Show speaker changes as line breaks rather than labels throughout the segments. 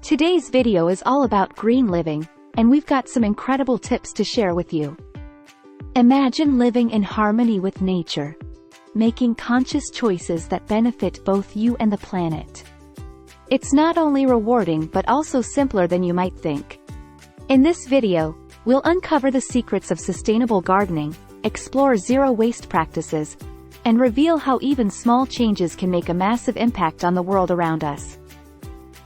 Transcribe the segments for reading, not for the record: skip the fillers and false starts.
Today's video is all about green living, and we've got some incredible tips to share with you. Imagine living in harmony with nature, making conscious choices that benefit both you and the planet. It's not only rewarding but also simpler than you might think. In this video, we'll uncover the secrets of sustainable gardening, explore zero-waste practices, and reveal how even small changes can make a massive impact on the world around us.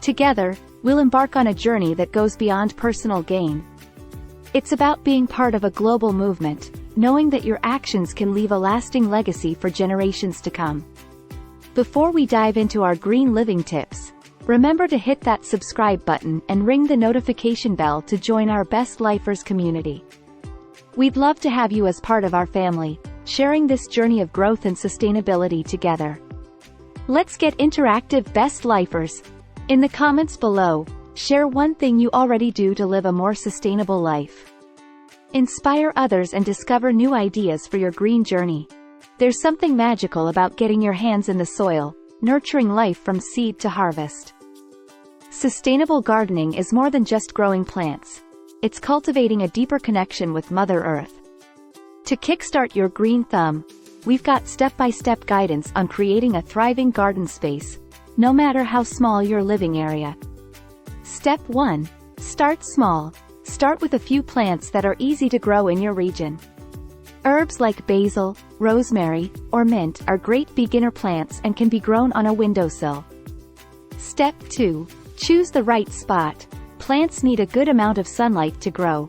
Together, we'll embark on a journey that goes beyond personal gain. It's about being part of a global movement, knowing that your actions can leave a lasting legacy for generations to come. Before we dive into our green living tips, remember to hit that subscribe button and ring the notification bell to join our Best Lifers community. We'd love to have you as part of our family, sharing this journey of growth and sustainability together. Let's get interactive, Best Lifers. In the comments below, share one thing you already do to live a more sustainable life. Inspire others and discover new ideas for your green journey. There's something magical about getting your hands in the soil, nurturing life from seed to harvest. Sustainable gardening is more than just growing plants. It's cultivating a deeper connection with Mother Earth. To kickstart your green thumb, we've got step-by-step guidance on creating a thriving garden space, no matter how small your living area. Step 1. Start small. Start with a few plants that are easy to grow in your region. Herbs like basil, rosemary, or mint are great beginner plants and can be grown on a windowsill. Step 2. Choose the right spot. Plants need a good amount of sunlight to grow.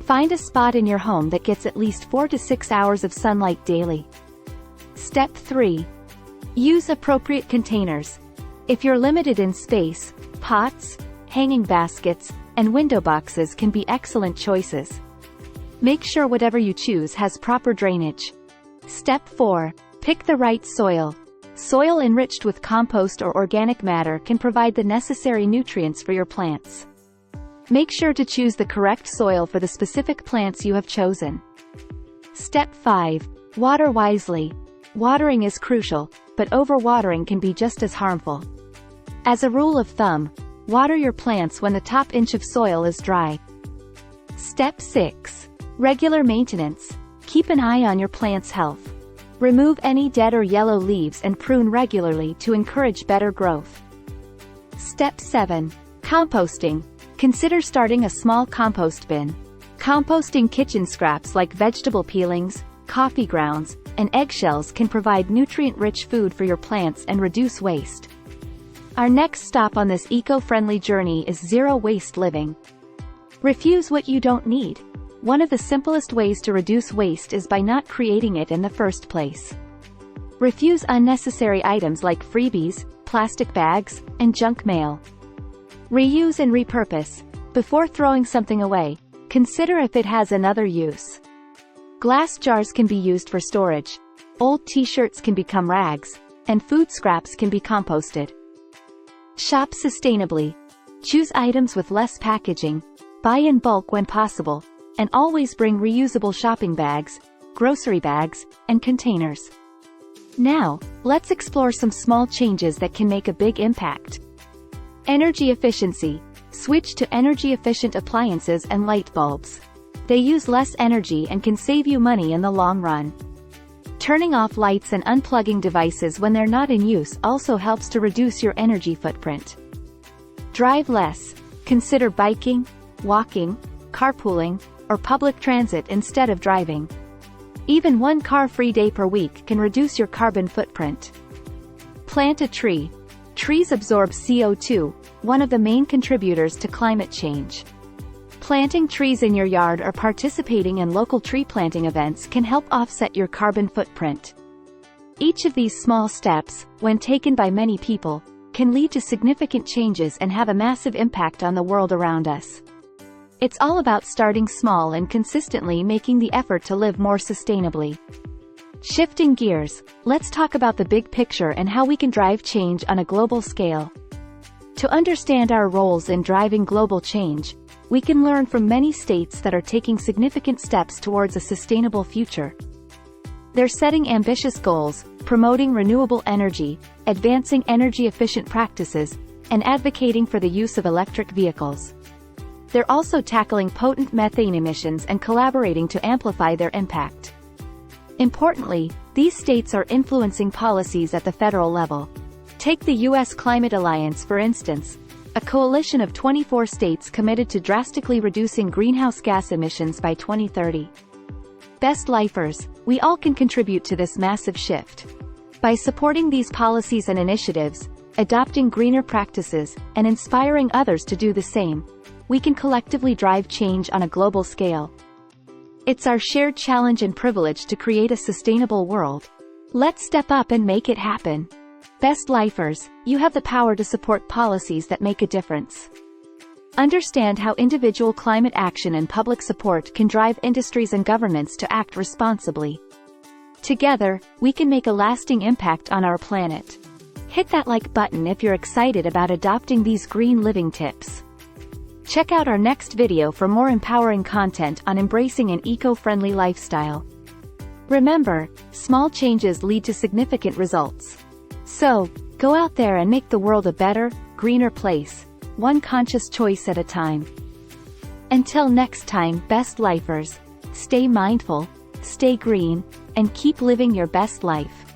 Find a spot in your home that gets at least 4 to 6 hours of sunlight daily. Step 3. Use appropriate containers. If you're limited in space, pots, hanging baskets, and window boxes can be excellent choices. Make sure whatever you choose has proper drainage. Step 4. Pick the right soil. Soil enriched with compost or organic matter can provide the necessary nutrients for your plants. Make sure to choose the correct soil for the specific plants you have chosen. Step 5. Water wisely. Watering is crucial, but overwatering can be just as harmful. As a rule of thumb, water your plants when the top inch of soil is dry. Step 6. Regular maintenance. Keep an eye on your plant's health. Remove any dead or yellow leaves and prune regularly to encourage better growth. Step 7. Composting. Consider starting a small compost bin. Composting kitchen scraps like vegetable peelings, coffee grounds, and eggshells can provide nutrient-rich food for your plants and reduce waste. Our next stop on this eco-friendly journey is zero-waste living. Refuse what you don't need. One of the simplest ways to reduce waste is by not creating it in the first place. Refuse unnecessary items like freebies, plastic bags, and junk mail. Reuse and repurpose. Before throwing something away, consider if it has another use. Glass jars can be used for storage, old t-shirts can become rags, and food scraps can be composted. Shop sustainably. Choose items with less packaging, buy in bulk when possible, and always bring reusable shopping bags, grocery bags, and containers. Now, let's explore some small changes that can make a big impact. Energy efficiency. Switch to energy-efficient appliances and light bulbs. They use less energy and can save you money in the long run. Turning off lights and unplugging devices when they're not in use also helps to reduce your energy footprint. Drive less. Consider biking, walking, carpooling, or public transit instead of driving. Even one car-free day per week can reduce your carbon footprint. Plant a tree. Trees absorb CO2, one of the main contributors to climate change. Planting trees in your yard or participating in local tree planting events can help offset your carbon footprint. Each of these small steps, when taken by many people, can lead to significant changes and have a massive impact on the world around us. It's all about starting small and consistently making the effort to live more sustainably. Shifting gears, let's talk about the big picture and how we can drive change on a global scale. To understand our roles in driving global change, we can learn from many states that are taking significant steps towards a sustainable future. They're setting ambitious goals, promoting renewable energy, advancing energy-efficient practices, and advocating for the use of electric vehicles. They're also tackling potent methane emissions and collaborating to amplify their impact. Importantly, these states are influencing policies at the federal level. Take the U.S. Climate Alliance for instance, a coalition of 24 states committed to drastically reducing greenhouse gas emissions by 2030. Best lifers, we all can contribute to this massive shift. By supporting these policies and initiatives, adopting greener practices, and inspiring others to do the same, we can collectively drive change on a global scale. It's our shared challenge and privilege to create a sustainable world. Let's step up and make it happen. Best lifers, you have the power to support policies that make a difference. Understand how individual climate action and public support can drive industries and governments to act responsibly. Together, we can make a lasting impact on our planet. Hit that like button if you're excited about adopting these green living tips. Check out our next video for more empowering content on embracing an eco-friendly lifestyle. Remember, small changes lead to significant results. So, go out there and make the world a better, greener place, one conscious choice at a time. Until next time, best lifers, stay mindful, stay green, and keep living your best life.